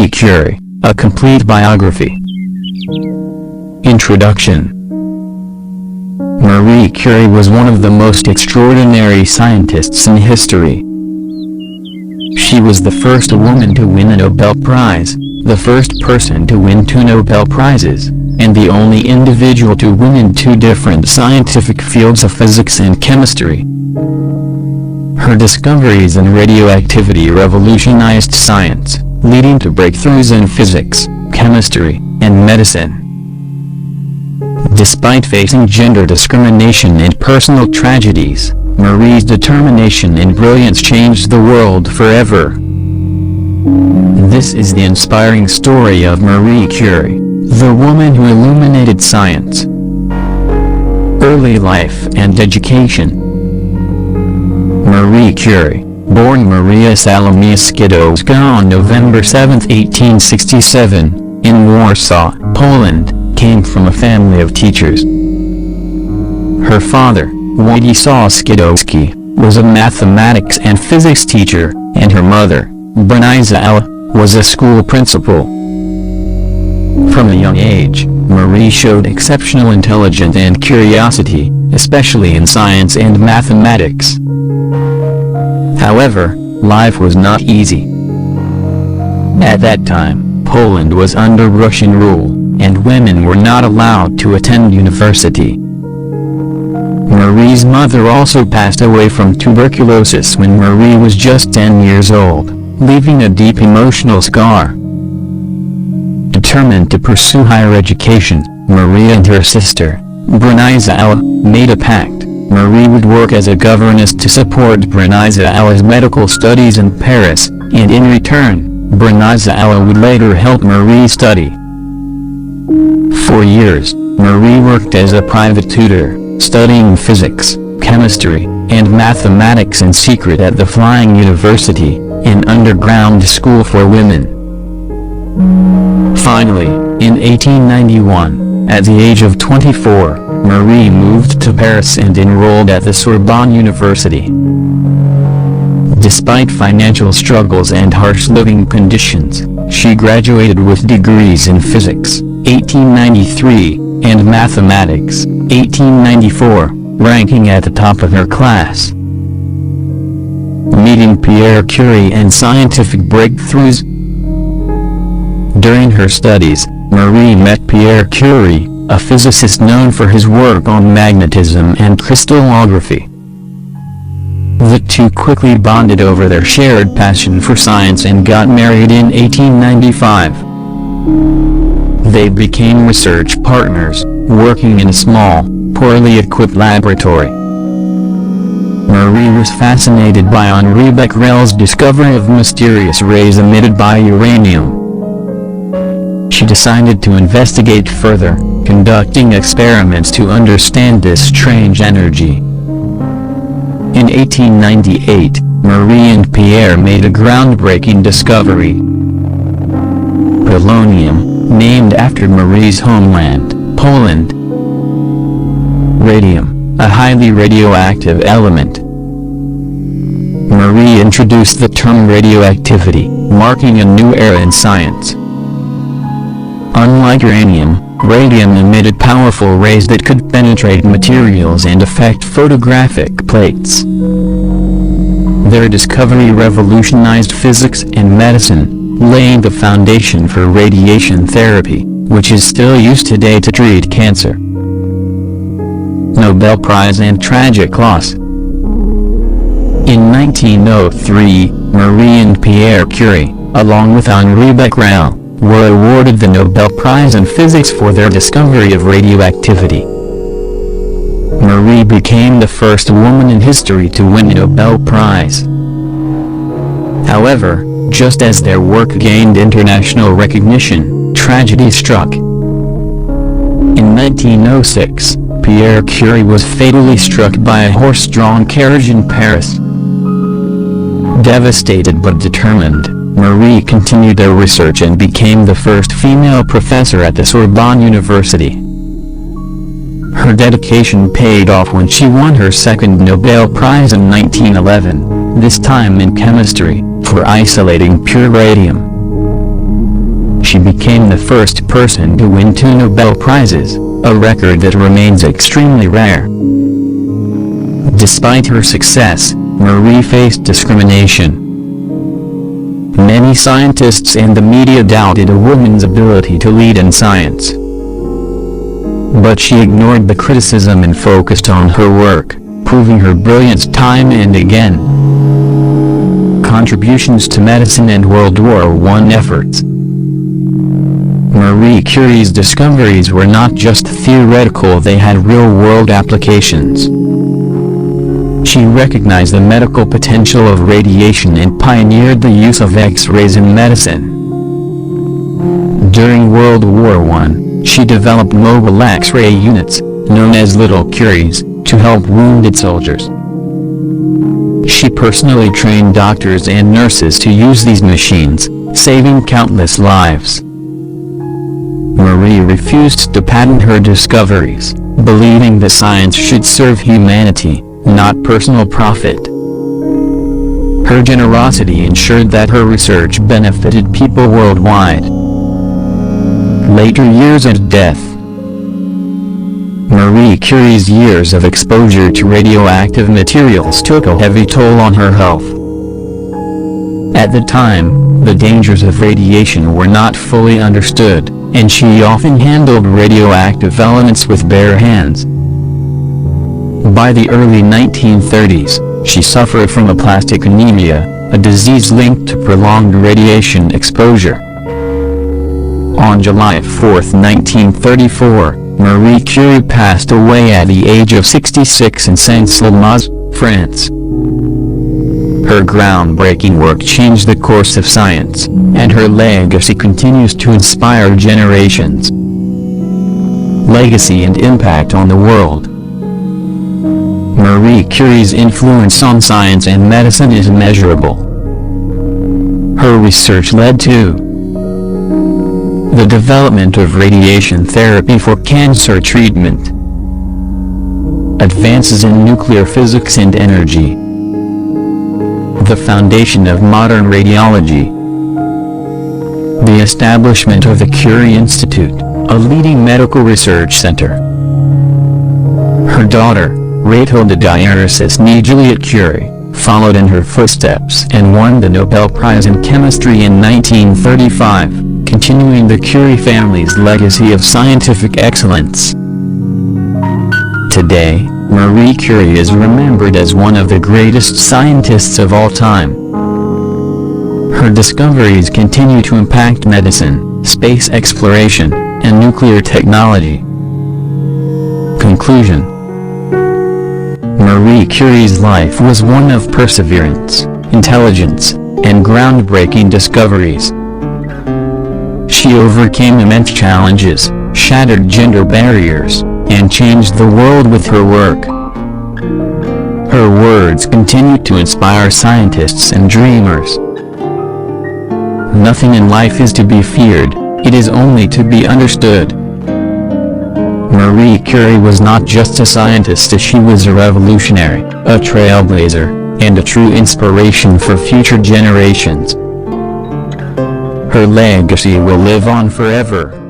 Marie Curie, a complete biography. Introduction. Marie Curie was one of the most extraordinary scientists in history. She was the first woman to win a Nobel Prize, the first person to win 2 Nobel Prizes, and the only individual to win in 2 different scientific fields of physics and chemistry. Her discoveries in radioactivity revolutionized science, leading to breakthroughs in physics, chemistry, and medicine. Despite facing gender discrimination and personal tragedies, Marie's determination and brilliance changed the world forever. This is the inspiring story of Marie Curie, the woman who illuminated science, early life and education. Marie Curie, born Maria Skłodowska on November 7, 1867, in Warsaw, Poland, came from a family of teachers. Her father, Władysław Skłodowski, was a mathematics and physics teacher, and her mother, Broniza, was a school principal. From a young age, Marie showed exceptional intelligence and curiosity, especially in science and mathematics. However, life was not easy. At that time, Poland was under Russian rule, and women were not allowed to attend university. Marie's mother also passed away from tuberculosis when Marie was just 10 years old, leaving a deep emotional scar. Determined to pursue higher education, Maria and her sister, Broniza, made a pact. Marie would work as a governess to support Broniza's medical studies in Paris, and in return, Broniza would later help Marie study. For years, Marie worked as a private tutor, studying physics, chemistry, and mathematics in secret at the Flying University, an underground school for women. Finally, in 1891, at the age of 24, Marie moved to Paris and enrolled at the Sorbonne University. Despite financial struggles and harsh living conditions, she graduated with degrees in physics, 1893, and mathematics, 1894, ranking at the top of her class. Meeting Pierre Curie and scientific breakthroughs. During her studies, Marie met Pierre Curie, a physicist known for his work on magnetism and crystallography. The two quickly bonded over their shared passion for science and got married in 1895. They became research partners, working in a small, poorly equipped laboratory. Marie was fascinated by Henri Becquerel's discovery of mysterious rays emitted by uranium. She decided to investigate further, conducting experiments to understand this strange energy. In 1898, Marie and Pierre made a groundbreaking discovery. Polonium, named after Marie's homeland, Poland. Radium, a highly radioactive element. Marie introduced the term radioactivity, marking a new era in science. Unlike uranium, radium emitted powerful rays that could penetrate materials and affect photographic plates. Their discovery revolutionized physics and medicine, laying the foundation for radiation therapy, which is still used today to treat cancer. Nobel Prize and tragic loss. In 1903, Marie and Pierre Curie, along with Henri Becquerel, were awarded the Nobel Prize in Physics for their discovery of radioactivity. Marie became the first woman in history to win a Nobel Prize. However, just as their work gained international recognition, tragedy struck. In 1906, Pierre Curie was fatally struck by a horse-drawn carriage in Paris. Devastated but determined, Marie continued her research and became the first female professor at the Sorbonne University. Her dedication paid off when she won her second Nobel Prize in 1911, this time in chemistry, for isolating pure radium. she became the first person to win 2 Nobel Prizes, a record that remains extremely rare. Despite her success, Marie faced discrimination. Many scientists and the media doubted a woman's ability to lead in science. But she ignored the criticism and focused on her work, proving her brilliance time and again. Contributions to medicine and World War I efforts. Marie Curie's discoveries were not just theoretical, they had real-world applications. She recognized the medical potential of radiation and pioneered the use of X-rays in medicine. During World War I, she developed mobile X-ray units, known as Little Curies, to help wounded soldiers. She personally trained doctors and nurses to use these machines, saving countless lives. Marie refused to patent her discoveries, believing that science should serve humanity, not personal profit. Her generosity ensured that her research benefited people worldwide. Later years and death. Marie Curie's years of exposure to radioactive materials took a heavy toll on her health. At the time, the dangers of radiation were not fully understood, and she often handled radioactive elements with bare hands. By the early 1930s, she suffered from aplastic anemia, a disease linked to prolonged radiation exposure. On July 4, 1934, Marie Curie passed away at the age of 66 in Saint-Salmas, France. Her groundbreaking work changed the course of science, and her legacy continues to inspire generations. Legacy and impact on the world. Marie Curie's influence on science and medicine is immeasurable. Her research led to the development of radiation therapy for cancer treatment, advances in nuclear physics and energy, the foundation of modern radiology, the establishment of the Curie Institute, a leading medical research center. Her daughter, Rachel Juliet Curie, followed in her footsteps and won the Nobel Prize in Chemistry in 1935, continuing the Curie family's legacy of scientific excellence. Today, Marie Curie is remembered as one of the greatest scientists of all time. Her discoveries continue to impact medicine, space exploration, and nuclear technology. Conclusion. Marie Curie's life was one of perseverance, intelligence, and groundbreaking discoveries. She overcame immense challenges, shattered gender barriers, and changed the world with her work. Her words continue to inspire scientists and dreamers. Nothing in life is to be feared, it is only to be understood. Marie Curie was not just a scientist, she was a revolutionary, a trailblazer, and a true inspiration for future generations. Her legacy will live on forever.